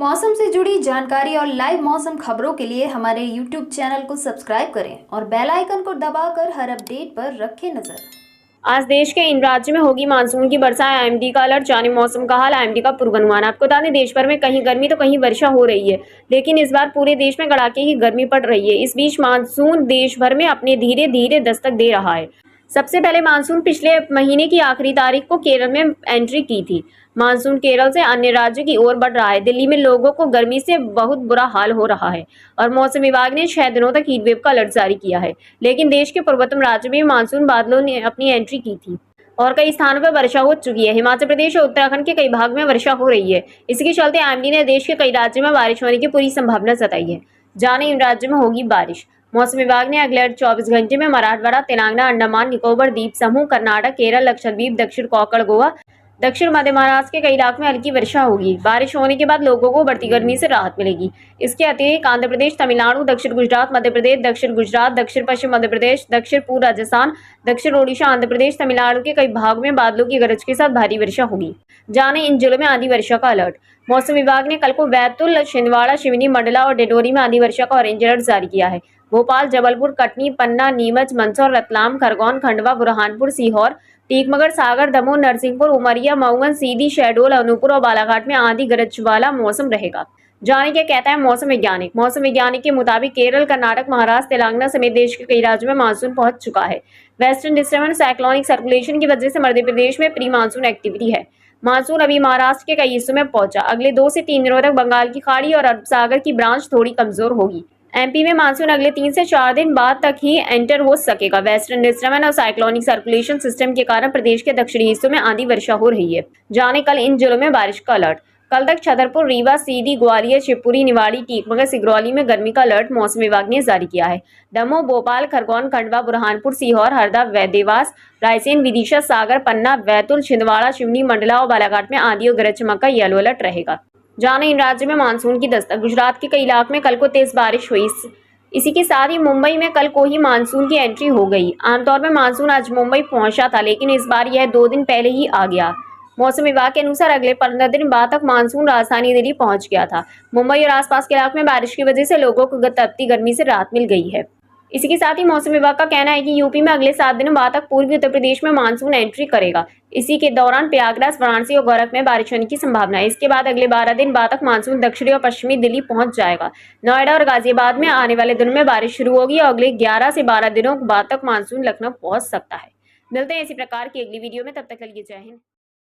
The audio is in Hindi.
मौसम से जुड़ी जानकारी और लाइव मौसम खबरों के लिए हमारे YouTube चैनल को सब्सक्राइब करें और बेल आइकन को दबाकर हर अपडेट पर रखें नजर। आज देश के इन राज्यों में होगी मानसून की वर्षा। आईएमडी का अलर्ट, जाने मौसम का हाल। आईएमडी का पूर्वानुमान। आपको बता दें, देश भर में कहीं गर्मी तो कहीं वर्षा हो रही है, लेकिन इस बार पूरे देश में कड़ाके की गर्मी पड़ रही है। इस बीच मानसून देश भर में अपने धीरे धीरे दस्तक दे रहा है। सबसे पहले मानसून पिछले महीने की आखिरी तारीख को केरल में एंट्री की थी। मानसून केरल से अन्य राज्यों की ओर बढ़ रहा है। दिल्ली में लोगों को गर्मी से बहुत बुरा हाल हो रहा है और मौसम विभाग ने 6 दिनों तक हीटवेव का अलर्ट जारी किया है। लेकिन देश के पूर्वोत्तर राज्यों में मानसून बादलों ने अपनी एंट्री की थी और कई स्थानों पर वर्षा हो चुकी है। हिमाचल प्रदेश और उत्तराखंड के कई भाग में वर्षा हो रही है। इसके चलते आईएमडी ने देश के कई राज्यों में बारिश होने की पूरी संभावना जताई है। जाने इन राज्यों में होगी बारिश। मौसम विभाग ने अगले 24 घंटे में मराठवाड़ा, तेलंगाना, अंडमान निकोबार द्वीप समूह, कर्नाटक, केरल, लक्षद्वीप, दक्षिण कोंकण, गोवा, दक्षिण मध्य महाराष्ट्र के कई इलाकों में हल्की वर्षा होगी। बारिश होने के बाद लोगों को बढ़ती गर्मी से राहत मिलेगी। इसके अतिरिक्त आंध्र प्रदेश, तमिलनाडु, दक्षिण गुजरात, मध्य प्रदेश, दक्षिण गुजरात, दक्षिण पश्चिम मध्य प्रदेश, दक्षिण पूर्व राजस्थान, दक्षिण ओडिशा, आंध्र प्रदेश, तमिलनाडु के कई भागों में बादलों की गरज के साथ भारी वर्षा होगी। जाने इन जिलों में आंधी वर्षा का अलर्ट। मौसम विभाग ने कल को बैतूल, छिंदवाड़ा, सिवनी, मंडला और डिंडोरी में आंधी वर्षा का ऑरेंज अलर्ट जारी किया है। भोपाल, जबलपुर, कटनी, पन्ना, नीमच, मंदसौर, रतलाम, खरगोन, खंडवा, बुरहानपुर, सीहोर, टीकमगढ़, सागर, दमोह, नरसिंहपुर, उमरिया, मऊगन, सीधी, शहडोल, अनूपपुर और बालाघाट में आंधी गरज वाला मौसम रहेगा। जाने क्या कहता है मौसम वैज्ञानिक। मौसम वैज्ञानिक के मुताबिक केरल, कर्नाटक, महाराष्ट्र, तेलंगाना समेत देश के कई राज्यों में मानसून पहुंच चुका है। वेस्टर्न डिस्टर्बेंस साइक्लोनिक सर्कुलेशन की वजह से मध्य प्रदेश में प्री मानसून एक्टिविटी है। मानसून अभी महाराष्ट्र के कई हिस्सों में पहुंचा। अगले 2 से 3 दिनों तक बंगाल की खाड़ी और अरब सागर की ब्रांच थोड़ी कमजोर होगी। एमपी में मानसून अगले 3 से 4 दिन बाद तक ही एंटर हो सकेगा। वेस्टर्न डिस्टर्बेंस और साइक्लोनिक सर्कुलेशन सिस्टम के कारण प्रदेश के दक्षिणी हिस्सों में आंधी वर्षा हो रही है। जाने कल इन जिलों में बारिश का अलर्ट। कल तक छतरपुर, रीवा, सीधी, ग्वालियर, शिवपुरी, निवाड़ी, टीकमगढ़, सिगरौली में गर्मी का अलर्ट मौसम विभाग ने जारी किया है। दमोह, भोपाल, खरगोन, खंडवा, बुरहानपुर, सीहोर, हरदा, देवास, रायसेन, विदिशा, सागर, पन्ना, बैतूल, छिंदवाड़ा, सिवनी, मंडला और बालाघाट में आंधी और गरज चमक का येलो अलर्ट रहेगा। जाने इन राज्यों में मानसून की दस्तक। गुजरात के कई इलाकों में कल को तेज बारिश हुई। इसी के साथ ही मुंबई में कल को ही मानसून की एंट्री हो गई। आमतौर पर मानसून आज मुंबई पहुंचा था, लेकिन इस बार यह 2 दिन पहले ही आ गया। मौसम विभाग के अनुसार अगले 15 दिन बाद तक मानसून राजधानी दिल्ली पहुंच गया था। मुंबई और आसपास के इलाकों में बारिश की वजह से लोगों को तपती गर्मी से राहत मिल गई है। इसी के साथ ही मौसम विभाग का कहना है कि यूपी में अगले 7 दिनों बाद तक पूर्वी उत्तर प्रदेश में मानसून एंट्री करेगा। इसी के दौरान प्रयागराज, वाराणसी और गोरखपुर में बारिश होने की संभावना है। इसके बाद अगले 12 दिन बाद तक मानसून दक्षिणी और पश्चिमी दिल्ली पहुंच जाएगा। नोएडा और गाजियाबाद में आने वाले दिनों में बारिश शुरू होगी और अगले 11 से 12 दिनों बाद तक मानसून लखनऊ पहुंच सकता है। मिलते हैं इसी प्रकार की अगली वीडियो में, तब तक के लिए जय हिंद।